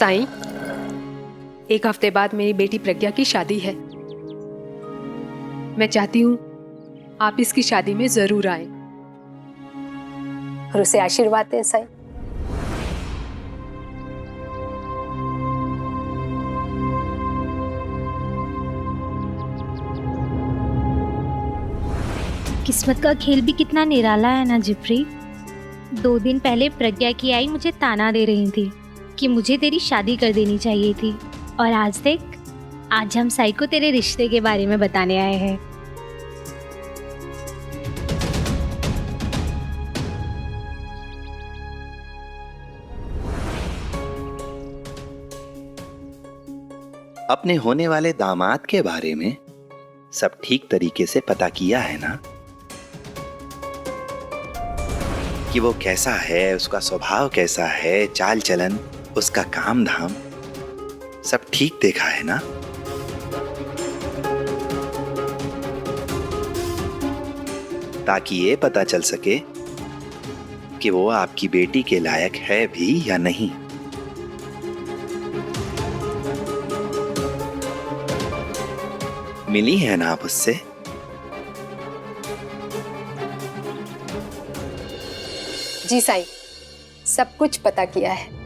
साईं, 1 हफ्ते बाद मेरी बेटी प्रज्ञा की शादी है। मैं चाहती हूँ आप इसकी शादी में जरूर आए और उसे आशीर्वाद दें। साईं, किस्मत का खेल भी कितना निराला है ना जिप्री। 2 दिन पहले प्रज्ञा की आई मुझे ताना दे रही थी कि मुझे तेरी शादी कर देनी चाहिए थी, और आज देख, आज हम साई को तेरे रिश्ते के बारे में बताने आए हैं। अपने होने वाले दामाद के बारे में सब ठीक तरीके से पता किया है ना, कि वो कैसा है, उसका स्वभाव कैसा है, चाल चलन, उसका काम धाम, सब ठीक देखा है ना। ताकि ये पता चल सके कि वो आपकी बेटी के लायक है भी या नहीं। मिली है ना आप उससे? जी साईं, सब कुछ पता किया है।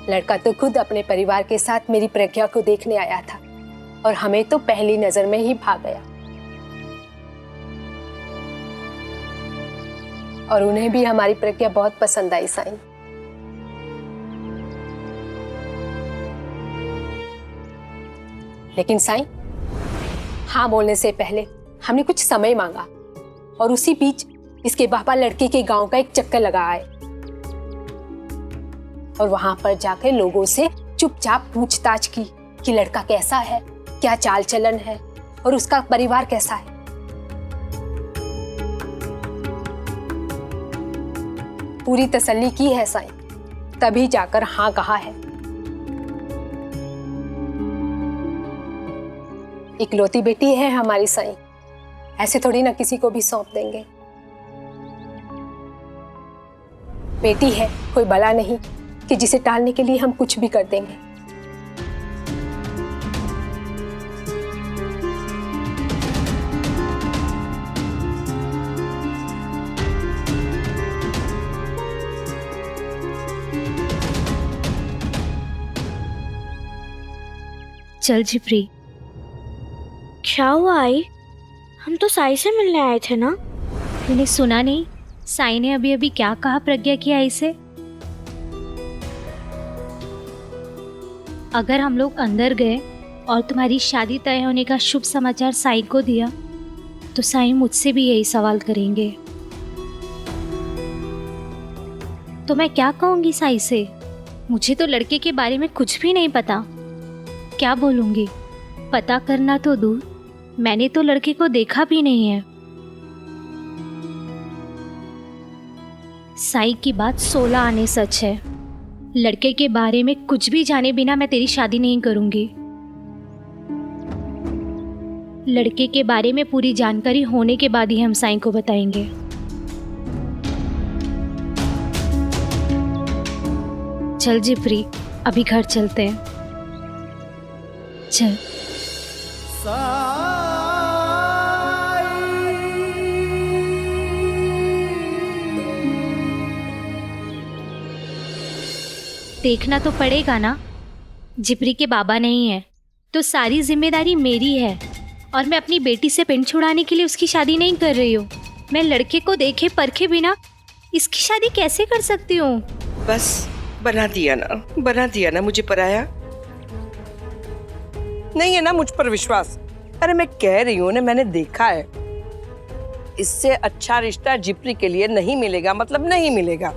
लड़का तो खुद अपने परिवार के साथ मेरी प्रज्ञा को देखने आया था और हमें तो पहली नजर में ही भाग गया, और उन्हें भी हमारी प्रज्ञा बहुत पसंद आई। साईं, लेकिन साईं, हाँ बोलने से पहले हमने कुछ समय मांगा, और उसी बीच इसके बाबा लड़के के गांव का एक चक्कर लगा आए और वहां पर जाकर लोगों से चुपचाप पूछताछ की कि लड़का कैसा है, क्या चाल चलन है और उसका परिवार कैसा है। पूरी तसल्ली की है साईं, तभी जाकर हाँ कहा है। इकलौती बेटी है हमारी साईं, ऐसे थोड़ी ना किसी को भी सौंप देंगे। बेटी है, कोई बला नहीं कि जिसे टालने के लिए हम कुछ भी कर देंगे। चल जिप्री, क्या हुआ आई? हम तो साई से मिलने आए थे ना। तूने सुना नहीं साई ने अभी अभी क्या कहा प्रज्ञा की आई से? अगर हम लोग अंदर गए और तुम्हारी शादी तय होने का शुभ समाचार साई को दिया तो साई मुझसे भी यही सवाल करेंगे। तो मैं क्या कहूंगी साई से? मुझे तो लड़के के बारे में कुछ भी नहीं पता। क्या बोलूंगी? पता करना तो दूर, मैंने तो लड़के को देखा भी नहीं है। साई की बात 16 आने सच है। लड़के के बारे में कुछ भी जाने बिना मैं तेरी शादी नहीं करूंगी। लड़के के बारे में पूरी जानकारी होने के बाद ही हम साई को बताएंगे। चल जिप्री, अभी घर चलते हैं। चल। देखना तो पड़ेगा ना, जिप्री के बाबा नहीं है तो सारी जिम्मेदारी मेरी है, और मैं अपनी बेटी से पिंड छुड़ाने के लिए उसकी शादी नहीं कर रही हूँ। मैं लड़के को देखे परखे बिना इसकी शादी कैसे कर सकती हूँ? बस बना दिया ना मुझे पराया। नहीं है ना मुझ पर विश्वास। अरे मैं कह रही हूँ ना, मैंने देखा है, इससे अच्छा रिश्ता जिप्री के लिए नहीं मिलेगा, मतलब नहीं मिलेगा।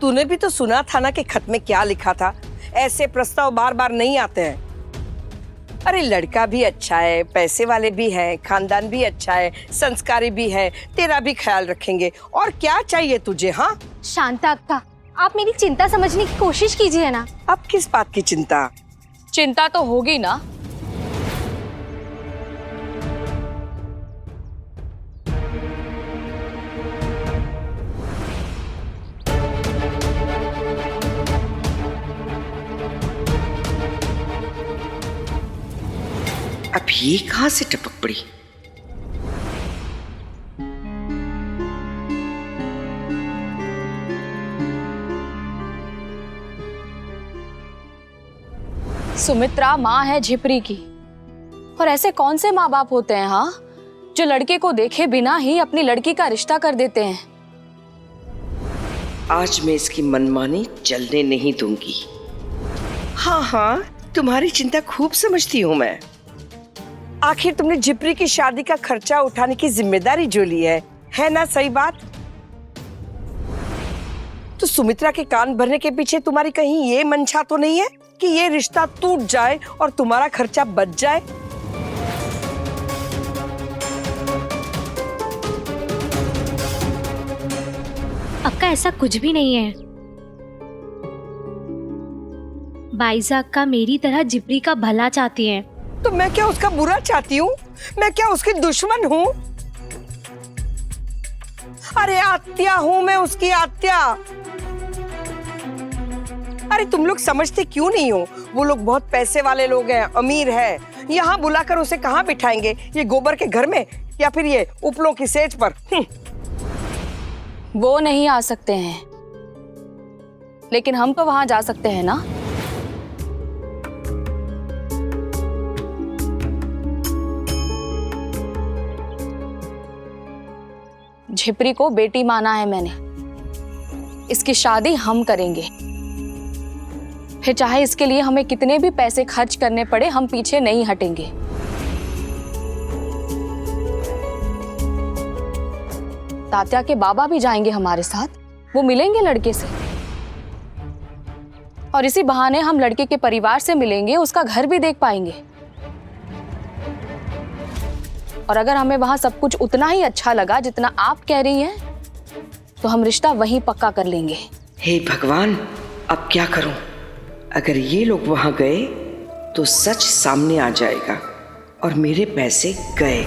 तूने भी तो सुना था ना कि खत में क्या लिखा था, ऐसे प्रस्ताव बार बार नहीं आते हैं। अरे लड़का भी अच्छा है, पैसे वाले भी हैं, खानदान भी अच्छा है, संस्कारी भी है, तेरा भी ख्याल रखेंगे, और क्या चाहिए तुझे? हाँ शांता अक्का, आप मेरी चिंता समझने की कोशिश कीजिए ना। अब किस बात की चिंता? चिंता तो होगी ना। अब ये कहां से टपक पड़ी? सुमित्रा माँ है झिपरी की। और ऐसे कौन से माँ बाप होते हैं हाँ, जो लड़के को देखे बिना ही अपनी लड़की का रिश्ता कर देते हैं। आज मैं इसकी मनमानी चलने नहीं दूंगी। हाँ हाँ, तुम्हारी चिंता खूब समझती हूँ मैं। आखिर तुमने झिपरी की शादी का खर्चा उठाने की जिम्मेदारी जो ली है ना? सही बात। तो सुमित्रा के कान भरने के पीछे तुम्हारी कहीं ये मंशा तो नहीं है कि ये रिश्ता टूट जाए और तुम्हारा खर्चा बच जाए? अक्का ऐसा कुछ भी नहीं है। बाइजा अक्का मेरी तरह जिपरी का भला चाहती हैं। तो मैं क्या उसका बुरा चाहती हूँ? मैं क्या उसकी दुश्मन हूँ? अरे आत्या हूँ मैं, उसकी आत्या। अरे तुम लोग समझते क्यों नहीं हो? वो लोग बहुत पैसे वाले लोग हैं, अमीर है। यहाँ बुलाकर उसे कहाँ बिठाएंगे? ये गोबर के घर में या फिर ये उपलों की सेज पर? वो नहीं आ सकते हैं, लेकिन हम तो वहां जा सकते हैं ना। झिपरी को बेटी माना है मैंने। इसकी शादी हम करेंगे, फिर चाहे इसके लिए हमें कितने भी पैसे खर्च करने पड़े, हम पीछे नहीं हटेंगे। तात्या के बाबा भी जाएंगे हमारे साथ, वो मिलेंगे लड़के से और इसी बहाने हम लड़के के परिवार से मिलेंगे, उसका घर भी देख पाएंगे। और अगर हमें वहां सब कुछ उतना ही अच्छा लगा जितना आप कह रही हैं, तो हम रिश्ता वहीं पक्का कर लेंगे। हे भगवान, अब क्या करूं? अगर ये लोग वहां गए तो सच सामने आ जाएगा और मेरे पैसे गए।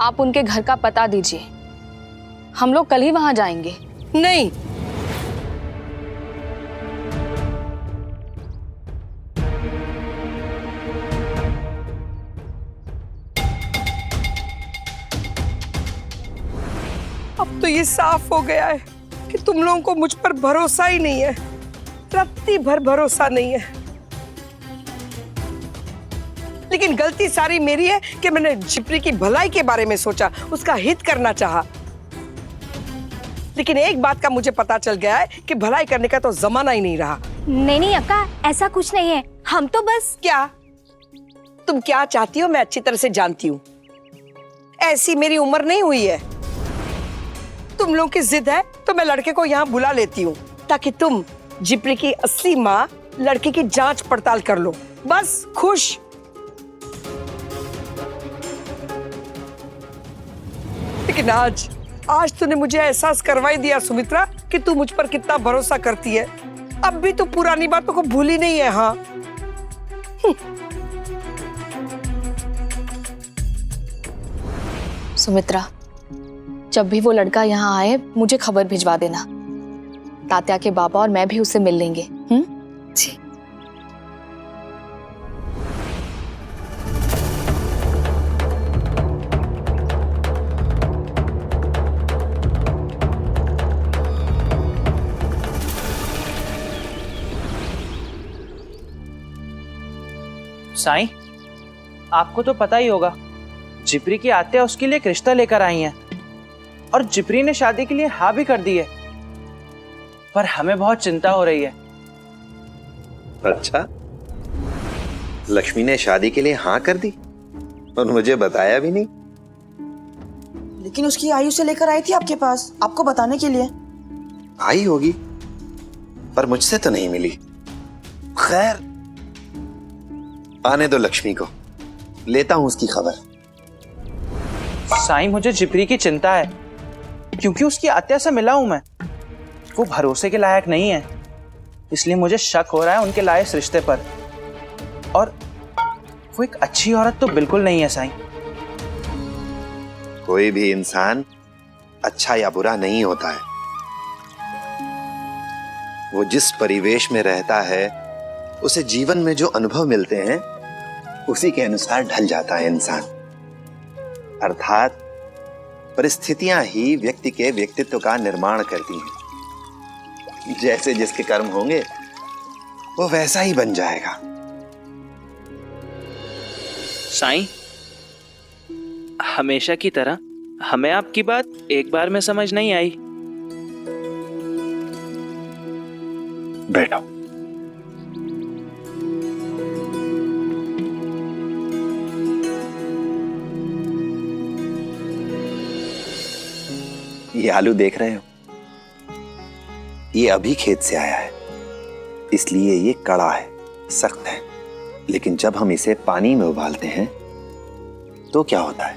आप उनके घर का पता दीजिए, हम लोग कल ही वहां जाएंगे। नहीं, अब तो ये साफ हो गया है कि तुम लोगों को मुझ पर भरोसा ही नहीं है, रत्ती भर भरोसा नहीं है। लेकिन गलती सारी मेरी है कि मैंने झिपरी की भलाई के बारे में सोचा, उसका हित करना चाहा। लेकिन एक बात का मुझे पता चल गया है कि भलाई करने का तो जमाना ही नहीं रहा। नहीं नहीं अक्का, ऐसा कुछ नहीं है। हम तो बस क्या? तुम क्या चाहती हो मैं अच्छी तरह से जानती हूँ। ऐसी मेरी उम्र नहीं हुई है। तुम लोगों की जिद है तो मैं लड़के को यहाँ बुला लेती हूँ ताकि तुम झिपरी की असली माँ लड़के की जांच पड़ताल कर लो। बस खुश। लेकिन आज तूने मुझे एहसास करवाई दिया सुमित्रा कि तू मुझ पर कितना भरोसा करती है। अब भी तू पुरानी बातों को भूली नहीं है। हाँ, सुमित्रा, जब भी वो लड़का यहाँ आए मुझे खबर भिजवा देना। तात्या के बाबा और मैं भी उससे मिल लेंगे। जी। साईं, आपको तो पता ही होगा, जिपरी की आत्या उसके लिए एक रिश्ता लेकर आई हैं और जिपरी ने शादी के लिए हाँ भी कर दी है, पर हमें बहुत चिंता हो रही है। अच्छा, लक्ष्मी ने शादी के लिए हाँ कर दी और मुझे बताया भी नहीं? लेकिन उसकी आयु से लेकर आई थी आपके पास, आपको बताने के लिए। आई होगी, पर मुझसे तो नहीं मिली। खैर, आने दो लक्ष्मी को, लेता हूं उसकी खबर। साईं, मुझे जिपरी की चिंता है क्योंकि उसकी आत्या से मिला हूं मैं। वो भरोसे के लायक नहीं है, इसलिए मुझे शक हो रहा है उनके लायक रिश्ते पर। और वो एक अच्छी औरत तो बिल्कुल नहीं है साईं। कोई भी इंसान अच्छा या बुरा नहीं होता है। वो जिस परिवेश में रहता है, उसे जीवन में जो अनुभव मिलते हैं उसी के अनुसार ढल जाता है इंसान। अर्थात परिस्थितियां ही व्यक्ति के व्यक्तित्व का निर्माण करती हैं। जैसे जिसके कर्म होंगे वो वैसा ही बन जाएगा। साईं, हमेशा की तरह हमें आपकी बात एक बार में समझ नहीं आई। बैठो। ये आलू देख रहे हो? ये अभी खेत से आया है, इसलिए ये कड़ा है, सख्त है। लेकिन जब हम इसे पानी में उबालते हैं तो क्या होता है?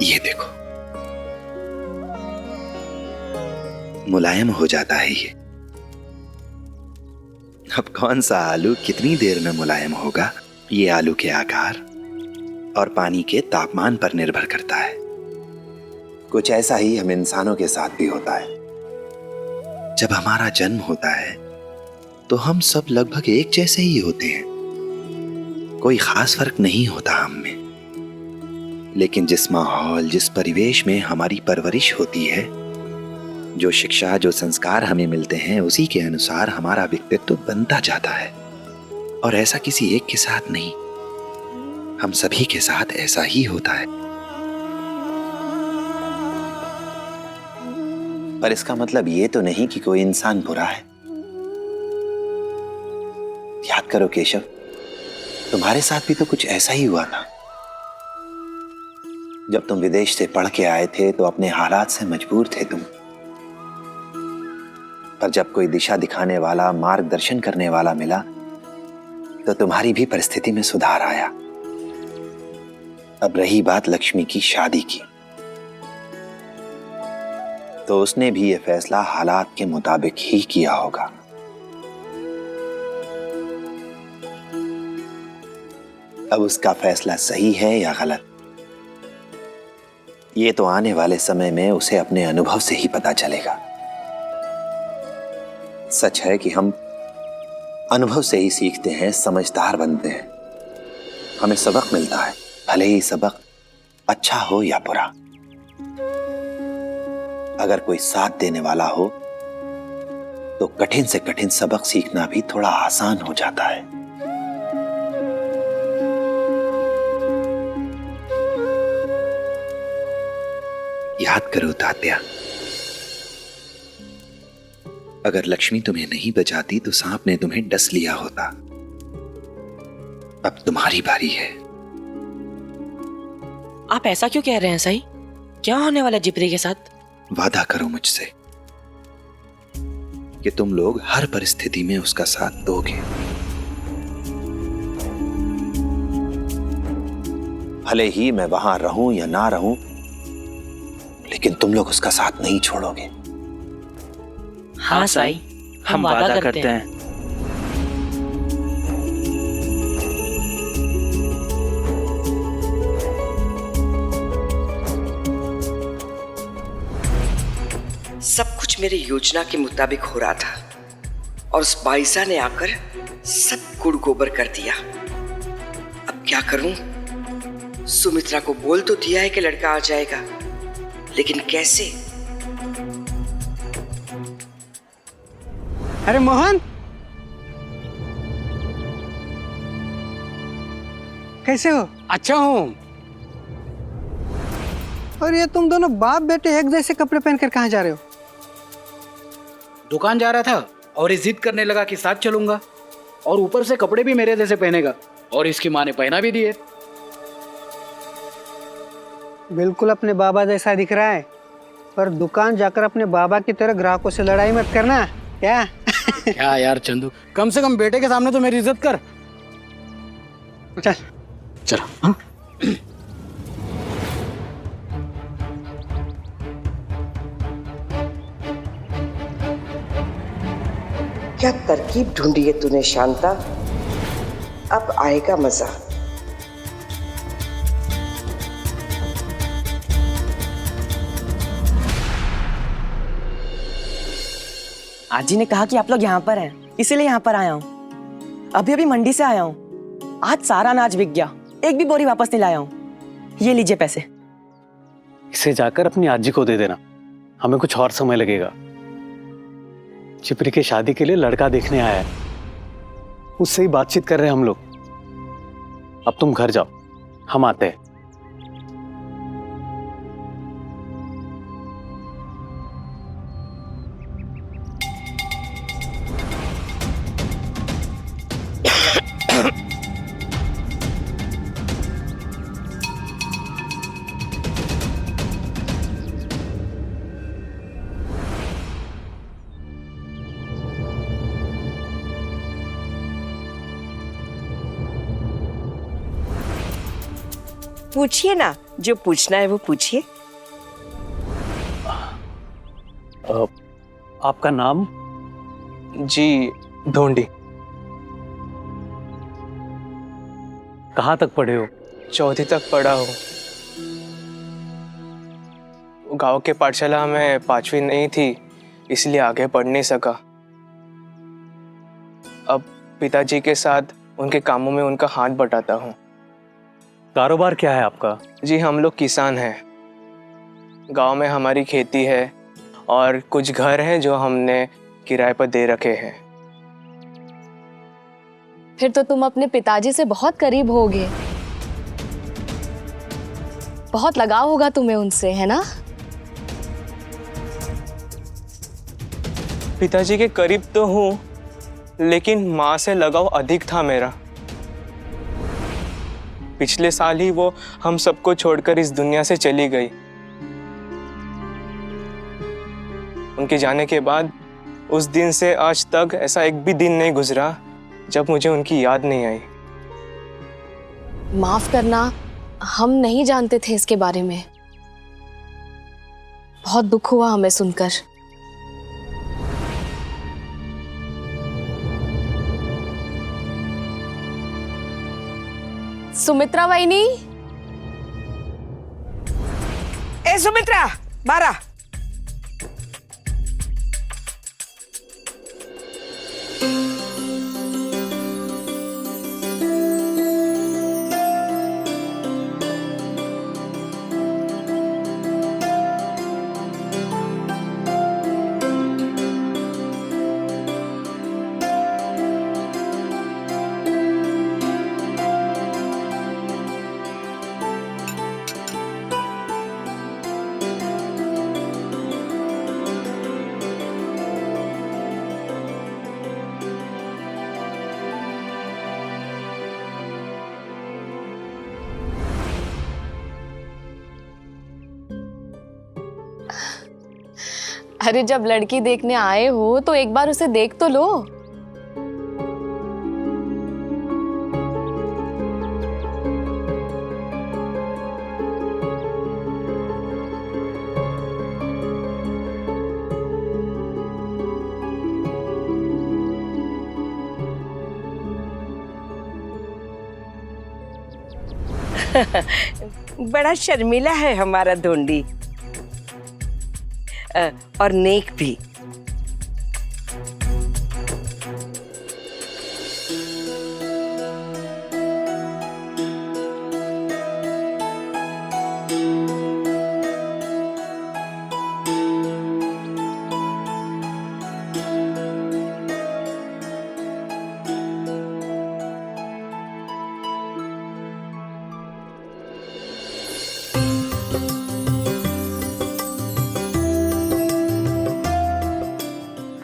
ये देखो, मुलायम हो जाता है ये। अब कौन सा आलू कितनी देर में मुलायम होगा, ये आलू के आकार और पानी के तापमान पर निर्भर करता है। कुछ ऐसा ही हम इंसानों के साथ भी होता है। जब हमारा जन्म होता है तो हम सब लगभग एक जैसे ही होते हैं, कोई खास फर्क नहीं होता हम में। लेकिन जिस माहौल, जिस परिवेश में हमारी परवरिश होती है, जो शिक्षा, जो संस्कार हमें मिलते हैं, उसी के अनुसार हमारा व्यक्तित्व बनता जाता है। और ऐसा किसी एक के साथ नहीं, हम सभी के साथ ऐसा ही होता है। पर इसका मतलब ये तो नहीं कि कोई इंसान बुरा है। याद करो केशव, तुम्हारे साथ भी तो कुछ ऐसा ही हुआ था। जब तुम विदेश से पढ़ के आए थे तो अपने हालात से मजबूर थे तुम, पर जब कोई दिशा दिखाने वाला, मार्गदर्शन करने वाला मिला तो तुम्हारी भी परिस्थिति में सुधार आया। अब रही बात लक्ष्मी की शादी की, तो उसने भी यह फैसला हालात के मुताबिक ही किया होगा। अब उसका फैसला सही है या गलत, ये तो आने वाले समय में उसे अपने अनुभव से ही पता चलेगा। सच है कि हम अनुभव से ही सीखते हैं, समझदार बनते हैं, हमें सबक मिलता है, भले ही सबक अच्छा हो या बुरा। अगर कोई साथ देने वाला हो तो कठिन से कठिन सबक सीखना भी थोड़ा आसान हो जाता है। याद करो तात्या, अगर लक्ष्मी तुम्हें नहीं बचाती तो सांप ने तुम्हें डस लिया होता। अब तुम्हारी बारी है। आप ऐसा क्यों कह रहे हैं साईं? क्या होने वाला जिपरी के साथ? वादा करो मुझसे कि तुम लोग हर परिस्थिति में उसका साथ दोगे। भले ही मैं वहां रहूं या ना रहूं, लेकिन तुम लोग उसका साथ नहीं छोड़ोगे। हाँ साईं, हम वादा करते हैं। सब कुछ मेरी योजना के मुताबिक हो रहा था और उस बाइसा ने आकर सब गुड़ गोबर कर दिया। अब क्या करूं? सुमित्रा को बोल तो दिया है कि लड़का आ जाएगा, लेकिन कैसे? अरे मोहन, कैसे हो? अच्छा हूँ। और ये तुम दोनों बाप बेटे एक जैसे कपड़े पहनकर कहाँ जा रहे हो? दुकान जा रहा था और ये जिद करने लगा कि साथ चलूंगा, और ऊपर से कपड़े भी मेरे जैसे पहनेगा, और इसकी माँ ने पहना भी दिए। बिल्कुल अपने बाबा जैसा दिख रहा है, पर दुकान जाकर अपने बाबा की तरह ग्राहकों से लड़ाई मत करना। क्या? क्या यार चंदू, कम से कम बेटे के सामने तो मेरी इज्जत कर। चल चलो। हाँ? क्या तरकीब ढूंढी है तूने शांता? अब आएगा मजा। आज जी ने कहा कि आप लोग यहाँ पर हैं, इसीलिए यहाँ पर आया हूँ। अभी अभी मंडी से आया हूँ। आज सारा अनाज बिक गया, एक भी बोरी वापस नहीं लाया हूँ। ये लीजिए पैसे। इसे जाकर अपनी आजी को दे देना, हमें कुछ और समय लगेगा। चिपरी की शादी के लिए लड़का देखने आया है, उससे ही बातचीत कर रहे हैं हम लोग। अब तुम घर जाओ, हम आते हैं। पूछिए ना, जो पूछना है वो पूछिए। आपका नाम? जी ढोंडी। कहाँ तक पढ़े हो? चौथी तक पढ़ा हूँ। गांव के पाठशाला में 5वीं नहीं थी, इसलिए आगे पढ़ नहीं सका। अब पिताजी के साथ उनके कामों में उनका हाथ बटाता हूँ। कारोबार क्या है आपका? जी हम लोग किसान हैं। गांव में हमारी खेती है और कुछ घर हैं जो हमने किराए पर दे रखे हैं। फिर तो तुम अपने पिताजी से बहुत करीब होगे, बहुत लगाव होगा तुम्हें उनसे, है ना? पिताजी के करीब तो हूँ, लेकिन माँ से लगाव अधिक था मेरा। पिछले साल ही वो हम सबको छोड़कर इस दुनिया से चली गई। उनके जाने के बाद उस दिन से आज तक ऐसा एक भी दिन नहीं गुजरा जब मुझे उनकी याद नहीं आई। माफ करना, हम नहीं जानते थे इसके बारे में। बहुत दुख हुआ हमें सुनकर। सुमित्रा वाहिनी। ए सुमित्रा, बारा। अरे जब लड़की देखने आए हो तो एक बार उसे देख तो लो। बड़ा शर्मीला है हमारा ढोंडी, और नेक भी।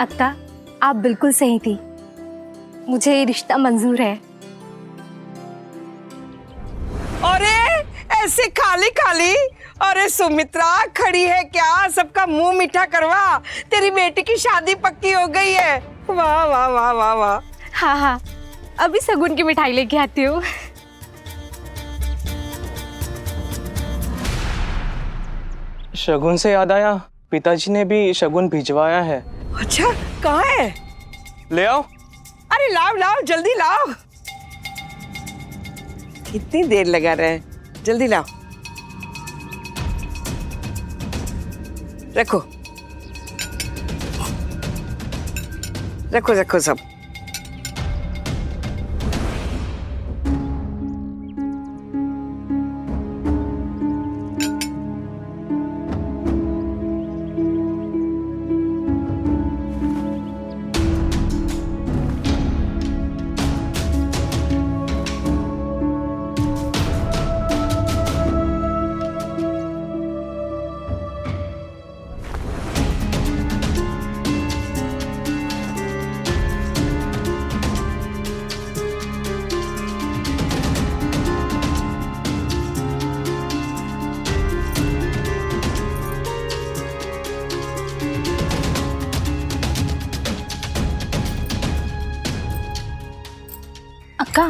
अक्का, आप बिल्कुल सही थी, मुझे ये रिश्ता मंजूर है। अरे ऐसे खाली खाली, अरे सुमित्रा खड़ी है क्या? सबका मुंह मीठा करवा, तेरी बेटी की शादी पक्की हो गई है। वाह वाह वाह वाह वाह। हाँ हाँ, अभी सगुन की मिठाई लेके आती हूँ। शगुन से याद आया, पिताजी ने भी शगुन भिजवाया है। अच्छा, कहाँ है? ले आओ। अरे लाओ लाओ, जल्दी लाओ। कितनी देर लगा रहे हैं, जल्दी लाओ। रखो। रखो रखो सब। अक्का,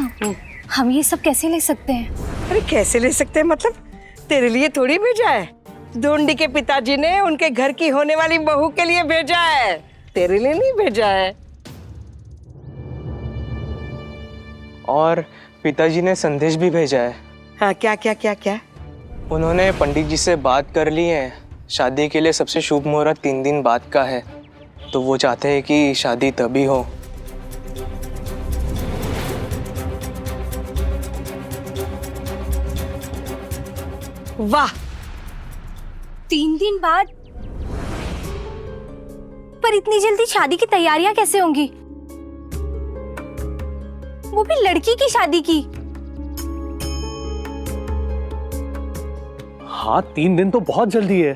हम ये सब कैसे ले सकते हैं? अरे कैसे ले सकते हैं मतलब? तेरे लिए थोड़ी भेजा है। ढूंढी के पिताजी ने उनके घर की होने वाली बहू के लिए भेजा है, तेरे लिए नहीं भेजा है। और पिताजी ने संदेश भी भेजा है। हाँ, क्या क्या क्या क्या? उन्होंने पंडित जी से बात कर ली है। शादी के लिए सबसे शुभ मुहूर्त 3 दिन बाद का है, तो वो चाहते हैं कि शादी तभी हो। वाह, 3 दिन बाद? पर इतनी जल्दी शादी की तैयारियां कैसे होंगी? वो भी लड़की की शादी की। हाँ, 3 दिन तो बहुत जल्दी है।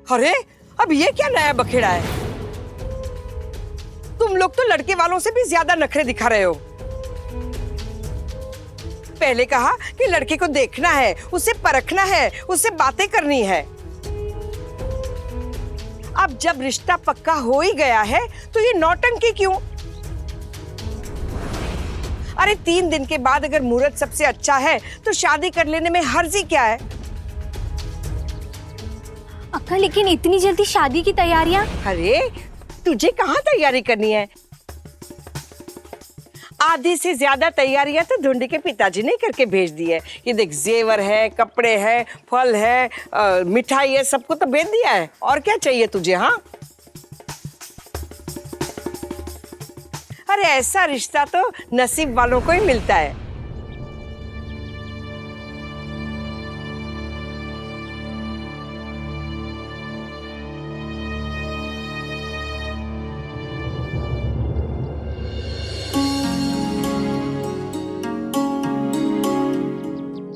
अरे अब ये क्या नया बखेड़ा है? तुम लोग तो लड़के वालों से भी ज्यादा नखरे दिखा रहे हो। पहले कहा कि लड़के को देखना है, उसे परखना है, उससे बातें करनी है। अब जब रिश्ता पक्का हो ही गया है तो ये नौटंकी क्यों? अरे 3 दिन के बाद अगर मुहूर्त सबसे अच्छा है तो शादी कर लेने में हर्जी क्या है? अक्का, लेकिन इतनी जल्दी शादी की तैयारियां? अरे तुझे कहाँ तैयारी करनी है? आधी से ज्यादा तैयारियां तो ढूंढी के पिताजी ने करके भेज दी है। ये देख, जेवर है, कपड़े हैं, फल है, मिठाई है, सबको तो भेज दिया है। और क्या चाहिए तुझे? हाँ, अरे ऐसा रिश्ता तो नसीब वालों को ही मिलता है।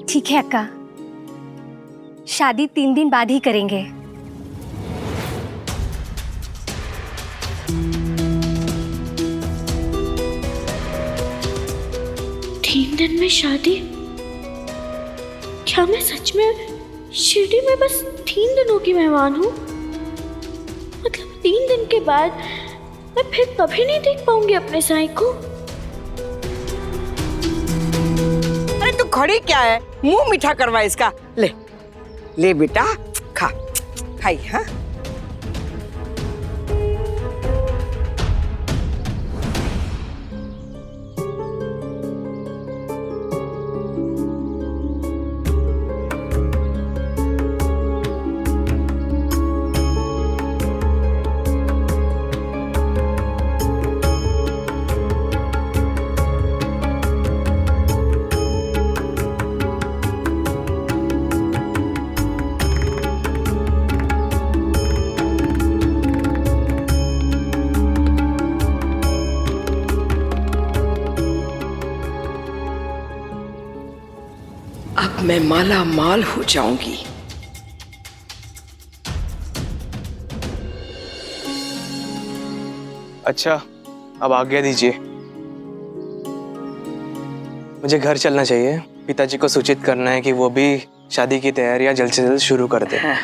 ठीक है अक्का, शादी 3 दिन बाद ही करेंगे। 3 दिन में शादी? क्या मैं सच में शिरडी में बस 3 दिनों की मेहमान हूँ? मतलब 3 दिन के बाद मैं फिर कभी नहीं देख पाऊंगी अपने साईं को। अरे तू खड़ी क्या है? मुंह मीठा करवा इसका। ले ले बेटा, खा, खाई। हाँ, अब मैं माला माल हो जाऊंगी। अच्छा, अब आज्ञा दीजिए, मुझे घर चलना चाहिए। पिताजी को सूचित करना है कि वो भी शादी की तैयारियां जल्द से जल्द शुरू कर दें। हाँ।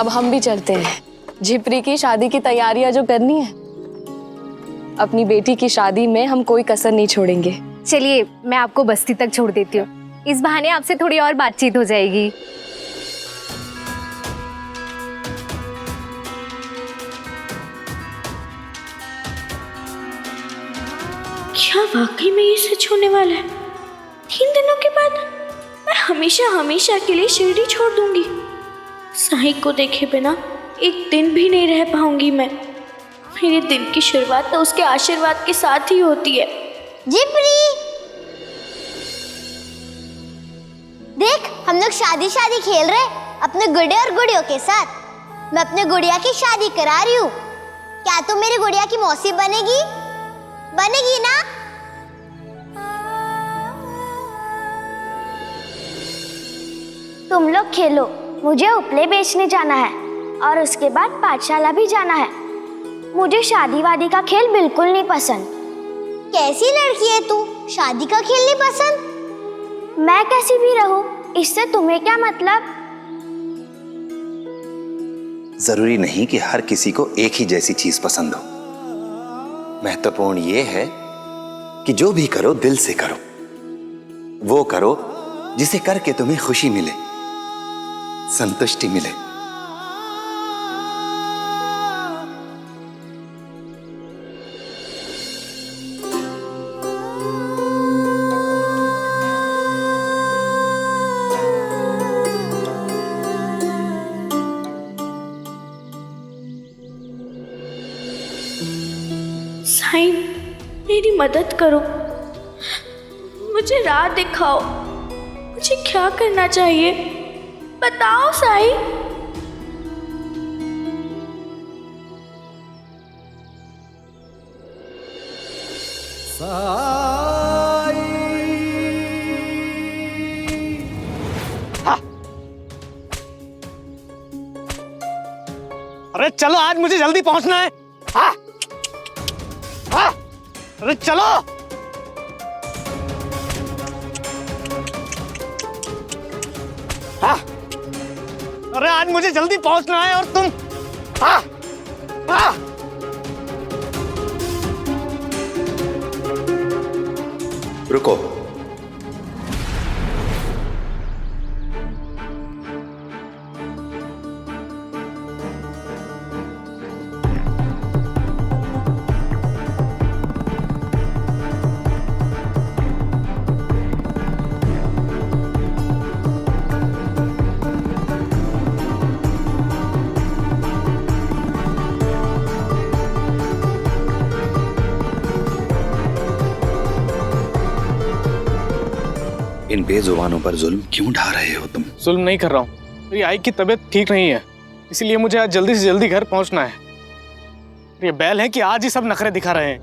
अब हम भी चलते हैं। झिपरी की शादी की तैयारियां जो करनी है, अपनी बेटी की शादी में हम कोई कसर नहीं छोड़ेंगे। चलिए मैं आपको बस्ती तक छोड़ देती हूँ, इस बहाने आपसे थोड़ी और बातचीत हो जाएगी। क्या वाकई में ये सच होने वाला है? 3 दिनों के बाद मैं हमेशा हमेशा के लिए शिरडी छोड़ दूंगी। साईं को देखे बिना एक दिन भी नहीं रह पाऊंगी मैं। मेरे दिन की शुरुआत तो उसके आशीर्वाद के साथ ही होती है। झिपरी, देख हम लोग शादी खेल रहे अपने गुड़े और गुड़ियों के साथ। मैं अपने गुड़िया की शादी करा रही हूँ। क्या तू मेरी गुड़िया की मौसी बनेगी? बनेगी ना? तुम लोग खेलो, मुझे उपले बेचने जाना है और उसके बाद पाठशाला भी जाना है। मुझे शादी वादी का खेल बिल्कुल नहीं पसंद। कैसी लड़की है तू, शादी का खेल नहीं पसंद? मैं कैसी भी रहूं, इससे तुम्हें क्या मतलब? जरूरी नहीं कि हर किसी को एक ही जैसी चीज पसंद हो। महत्वपूर्ण ये है कि जो भी करो दिल से करो। वो करो जिसे करके तुम्हें खुशी मिले, संतुष्टि मिले। साईं, मेरी मदद करो, मुझे राह दिखाओ। मुझे क्या करना चाहिए बताओ साईं। अरे चलो, आज मुझे जल्दी पहुंचना है। हाँ? हाँ? अरे चलो। हाँ? अरे आज मुझे जल्दी पहुंचना है और तुम। हाँ? हाँ? रुको। इन बेजुबानों पर जुल्म क्यों ढा रहे हो तुम? जुल्म नहीं कर रहा हूँ, मेरी आई की तबीयत ठीक नहीं है, इसलिए मुझे आज जल्दी से जल्दी घर पहुंचना है। ये बैल है कि आज ही सब नखरे दिखा रहे हैं।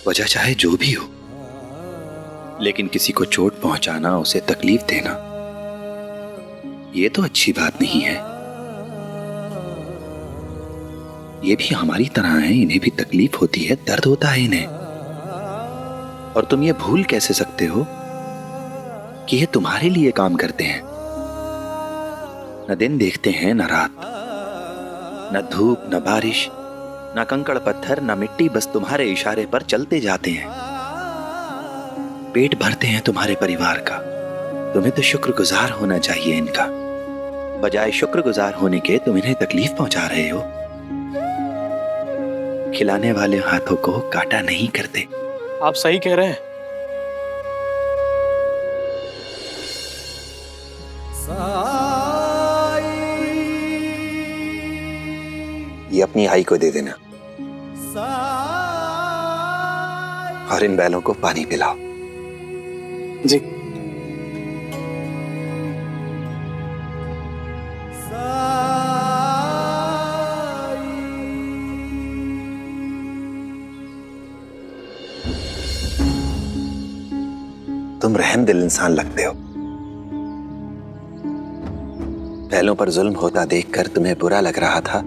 वजह चाहे जो भी हो, लेकिन किसी को चोट पहुंचाना, उसे तकलीफ देना, ये तो अच्छी बात नहीं है। ये भी हमारी तरह है, इन्हें भी तकलीफ होती है, दर्द होता है इन्हें। और तुम ये भूल कैसे सकते हो कि ये तुम्हारे लिए काम करते हैं? न दिन देखते हैं न रात, न धूप न बारिश, न कंकड़ पत्थर न मिट्टी, बस तुम्हारे इशारे पर चलते जाते हैं। पेट भरते हैं तुम्हारे परिवार का। तुम्हें तो शुक्रगुजार होना चाहिए इनका। बजाय शुक्रगुजार होने के तुम इन्हें तकलीफ पहुंचा रहे हो। खिलाने वाले हाथों को काटा नहीं करते। आप सही कह रहे हैं। ये अपनी आई को दे देना और इन बैलों को पानी पिलाओ। जी। तुम रहमदिल इंसान लगते हो। बैलों पर जुल्म होता देखकर तुम्हें बुरा लग रहा था,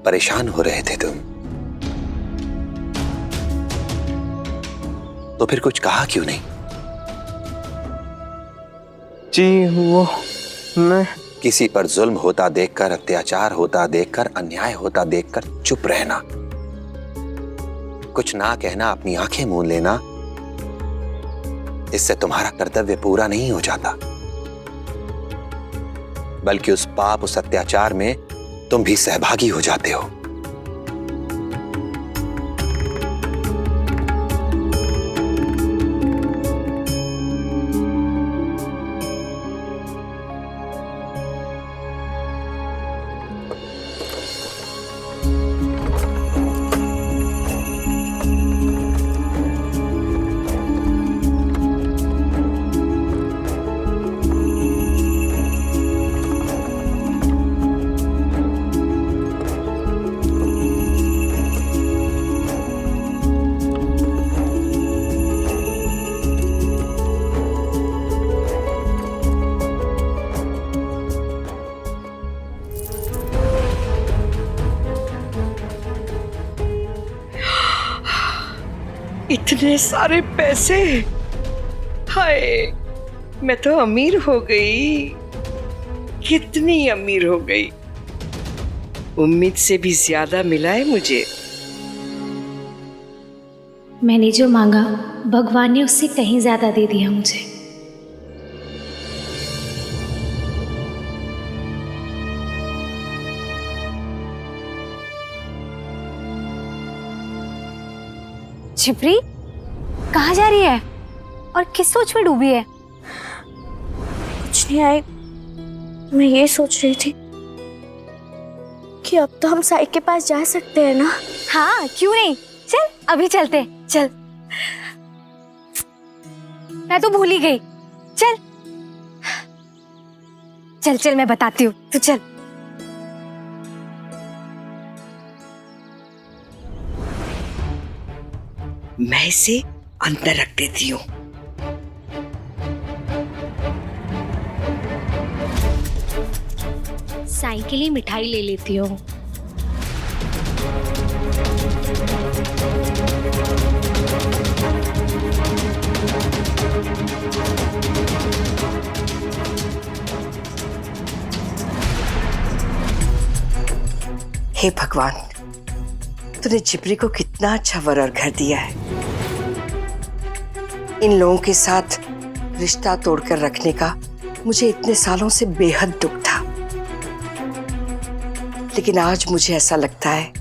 परेशान हो रहे थे तुम, तो फिर कुछ कहा क्यों नहीं? जी वो किसी पर जुल्म होता देखकर, अत्याचार होता देखकर, अन्याय होता देखकर चुप रहना, कुछ ना कहना, अपनी आंखें मूंद लेना, इससे तुम्हारा कर्तव्य पूरा नहीं हो जाता, बल्कि उस पाप, उस अत्याचार में तुम भी सहभागी हो जाते हो। इतने सारे पैसे, हाय मैं तो अमीर हो गई, कितनी अमीर हो गई। उम्मीद से भी ज्यादा मिला है मुझे। मैंने जो मांगा भगवान ने उससे कहीं ज्यादा दे दिया मुझे। छिपरी कहाँ जा रही है और किस सोच में डूबी है? कुछ नहीं आई, मैं ये सोच रही थी कि अब तो हम साई के पास जा सकते हैं ना। हाँ क्यों नहीं, चल अभी चलते, चल। मैं तो भूल ही गई, चल चल चल मैं बताती हूँ, तू चल। मैं इसे अंदर रख देती हूँ। साई के लिए मिठाई ले लेती हूँ। हे भगवान, तूने जिपरी को कितना अच्छा वर और घर दिया है। इन लोगों के साथ रिश्ता तोड़कर रखने का मुझे इतने सालों से बेहद दुख था, लेकिन आज मुझे ऐसा लगता है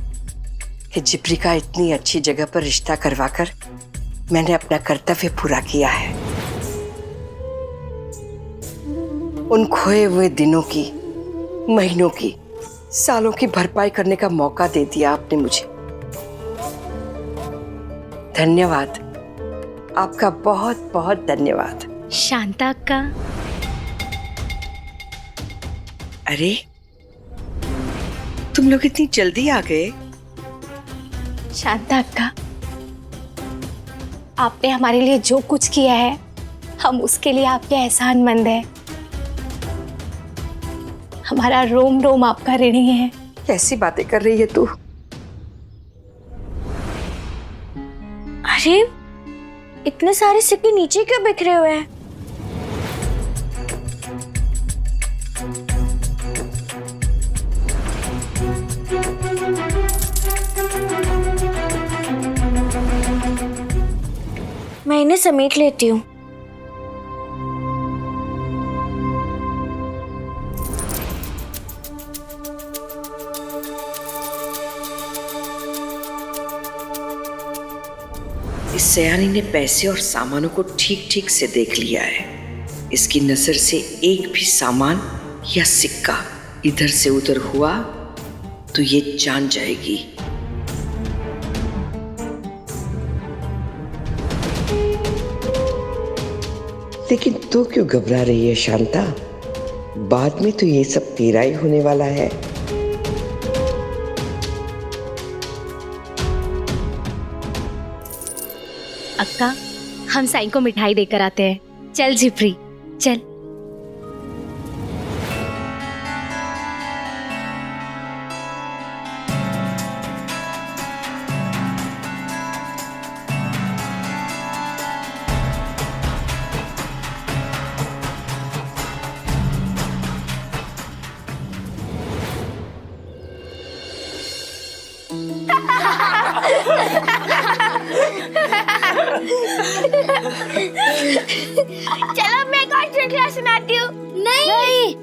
कि जिपरी का इतनी अच्छी जगह पर रिश्ता करवाकर मैंने अपना कर्तव्य पूरा किया है। उन खोए हुए दिनों की, महीनों की, सालों की भरपाई करने का मौका दे दिया आपने मुझे। धन्यवाद, आपका बहुत बहुत धन्यवाद। शांता अक्का। अरे तुम लोग इतनी जल्दी आ गए। शांता अक्का, आपने हमारे लिए जो कुछ किया है हम उसके लिए आपके एहसानमंद हैं। हमारा रोम रोम आपका ऋणी है। कैसी बातें कर रही है तू? अरे इतने सारे सिक्के नीचे क्यों बिखरे हुए हैं? मैं इन्हें समेट लेती हूँ। इस सयानी ने पैसे और सामानों को ठीक ठीक से देख लिया है। इसकी नजर से एक भी सामान या सिक्का इधर से उधर हुआ तो ये जान जाएगी। लेकिन तू क्यों घबरा रही है शांता? बाद में तो ये सब तेरा ही होने वाला है। अक्का, हम साई को मिठाई देकर आते हैं। चल जिपरी, चल। चलो मैं एक और चुटकुला सुनाती हूँ। नहीं,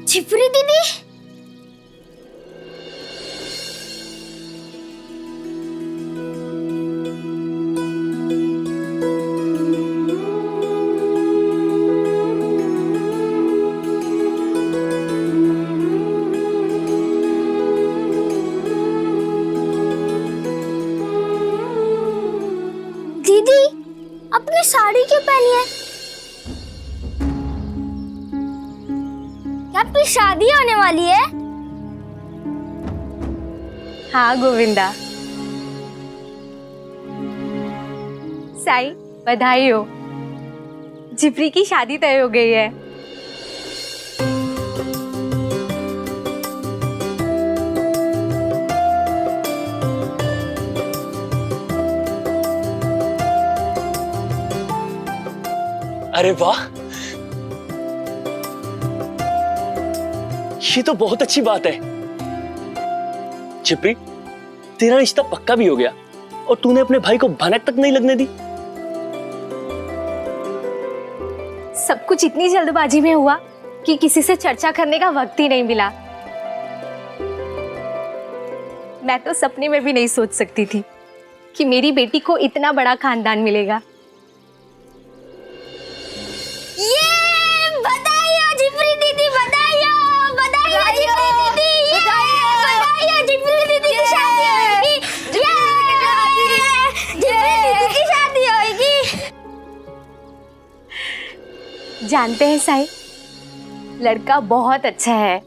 झिपरी दीदी, दीदी अपनी साड़ी क्यों पहनी है? क्या आपकी शादी होने वाली है? हाँ गोविंदा, साई बधाई हो, झिपरी की शादी तय हो गई है। अरे वाह, ये तो बहुत अच्छी बात है। झिपरी, तेरा रिश्ता पक्का भी हो गया और तूने अपने भाई को भनक तक नहीं लगने दी। सब कुछ इतनी जल्दबाजी में हुआ कि किसी से चर्चा करने का वक्त ही नहीं मिला। मैं तो सपने में भी नहीं सोच सकती थी कि मेरी बेटी को इतना बड़ा खानदान मिलेगा। बधाई हो झिपरी दीदी, बधाई हो, बधाई हो झिपरी दीदी, बधाई हो झिपरी दीदी की शादी होगी, झिपरी दीदी की शादी होगी। जानते हैं साई, लड़का बहुत अच्छा है,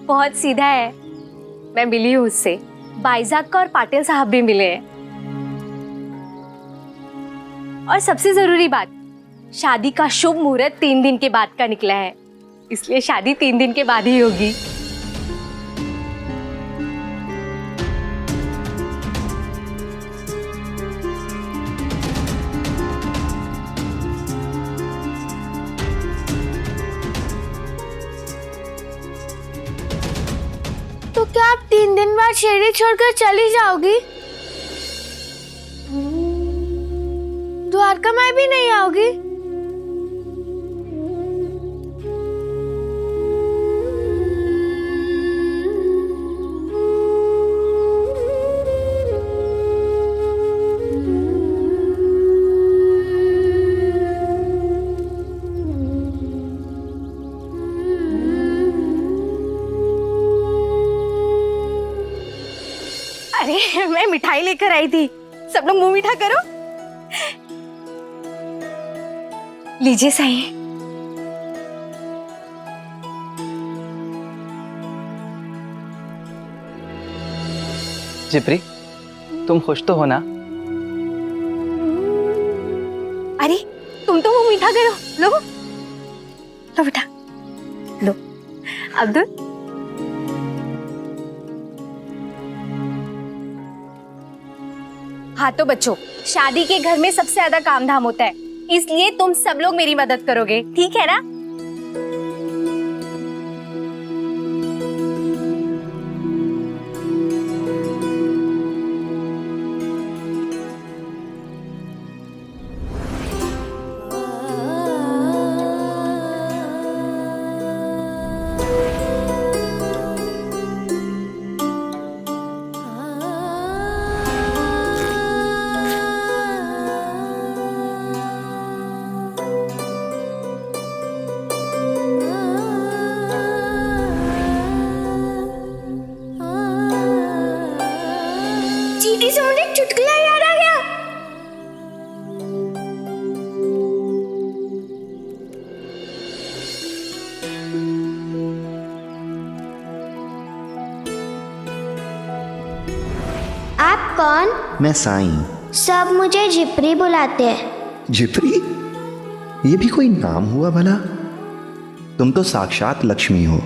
बहुत सीधा है। मैं मिली हूँ उससे, बाइजाक और पाटिल साहब भी मिले हैं। और सबसे जरूरी बात, शादी का शुभ मुहूर्त 3 दिन के बाद का निकला है, इसलिए शादी 3 दिन के बाद ही होगी। तो क्या आप 3 दिन बाद शिरडी छोड़कर चली जाओगी? द्वारका में भी नहीं आओगी? अरे मैं मिठाई लेकर आई थी, सब लोग मुंह मीठा करो। लीजिए साई। झिपरी, तुम खुश तो हो ना? अरे तुम तो मुंह मीठा करो, लो लो बेटा, लो। अब्दुल, हाँ तो बच्चों, शादी के घर में सबसे ज्यादा काम धाम होता है, इसलिए तुम सब लोग मेरी मदद करोगे, ठीक है ना? चीटी से मुझे एक चुटकुला याद आ गया। आप कौन? मैं साईं। सब मुझे झिपरी बुलाते हैं। झिपरी? ये भी कोई नाम हुआ भला? तुम तो साक्षात लक्ष्मी हो।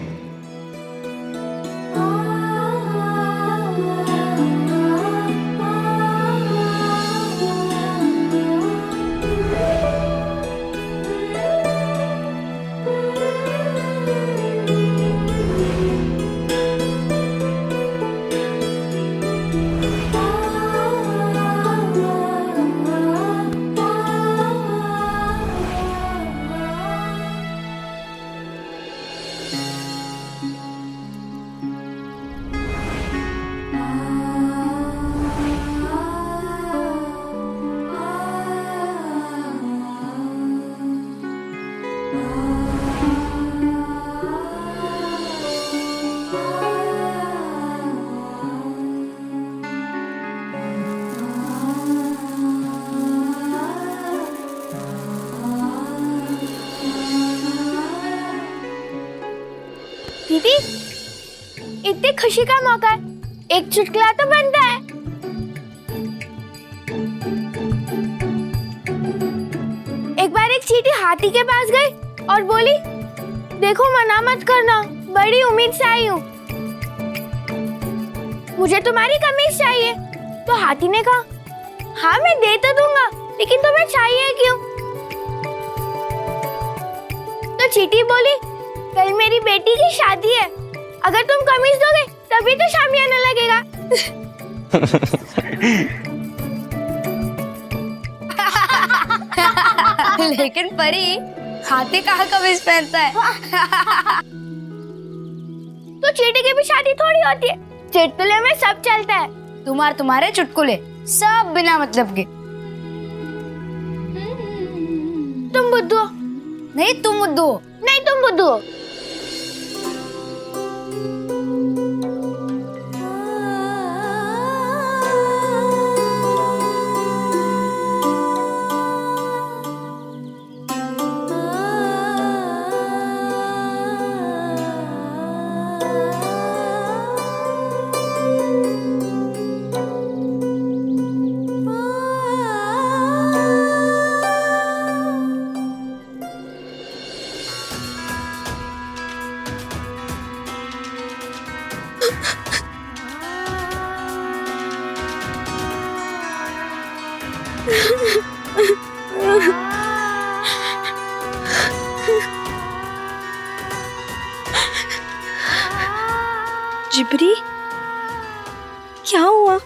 दीदी, इतनी खुशी का मौका है, एक चुटकुला तो बनता है। एक बार एक चींटी हाथी के पास गई और बोली, देखो मना मत करना, बड़ी उम्मीद से आई हूँ, मुझे तुम्हारी कमीज चाहिए। तो हाथी ने कहा, हाँ मैं दे तो दूंगा, लेकिन तुम्हें चाहिए क्यों? तो चींटी बोली, कल मेरी बेटी की शादी है, अगर तुम कमीज दोगे तभी तो शामियाना लगेगा। लेकिन परी, हाथी कहाँ कमीज पहनता है? तो चींटी की भी शादी थोड़ी होती है, चुटकुले में सब चलता है। तुम्हारे चुटकुले सब बिना मतलब के। तुम बुद्धू हो। नहीं तुम बुद्धू हो। नहीं तुम बुद्धू हो। जिब्री, क्या हुआ?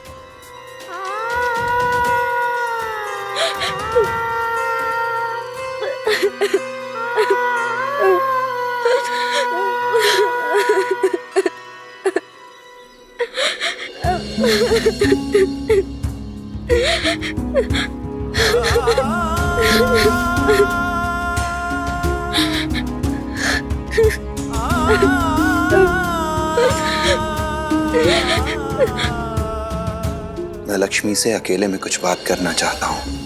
मैं लक्ष्मी से अकेले में कुछ बात करना चाहता हूँ।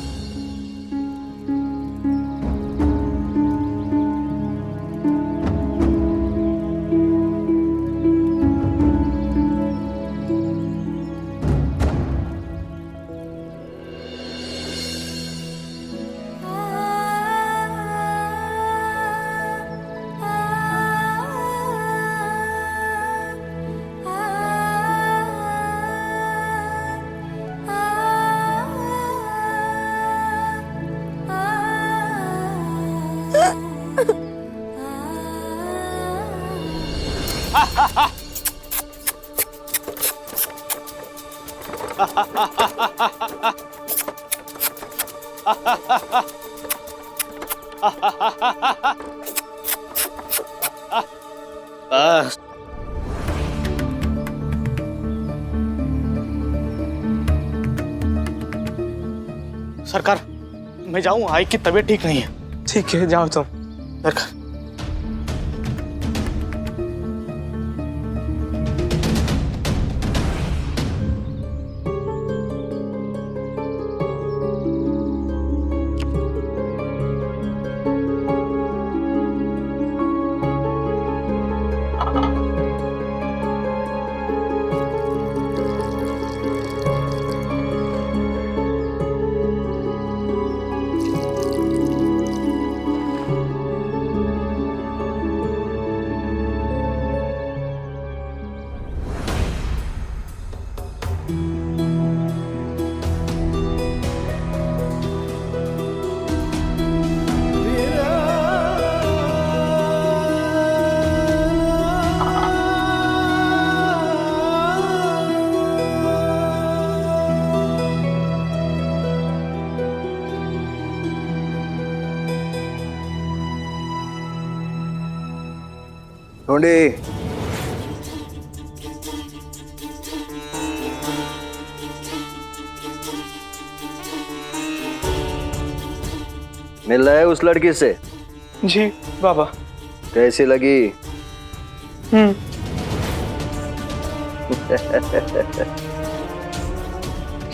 सरकार, मैं जाऊं, आई की तबीयत ठीक नहीं है। ठीक है, जाओ तुम। सरकार, ढूंढी, मिल रहा है उस लड़की से? जी बाबा। कैसी लगी?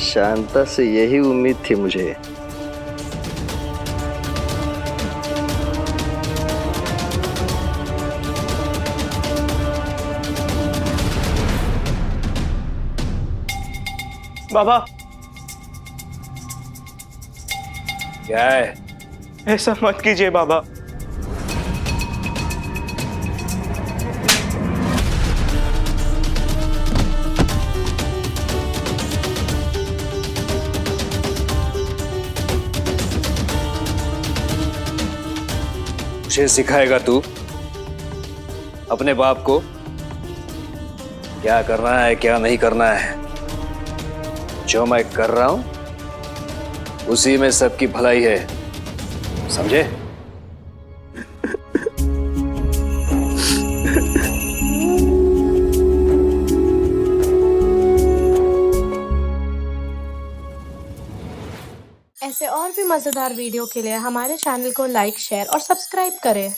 शांता से यही उम्मीद थी मुझे। बाबा क्या है? ऐसा मत कीजिए बाबा। मुझे सिखाएगा तू अपने बाप को क्या करना है क्या नहीं करना है? जो मैं कर रहा हूं उसी में सबकी भलाई है, समझे? ऐसे और भी मज़ेदार वीडियो के लिए हमारे चैनल को लाइक, शेयर और सब्सक्राइब करें।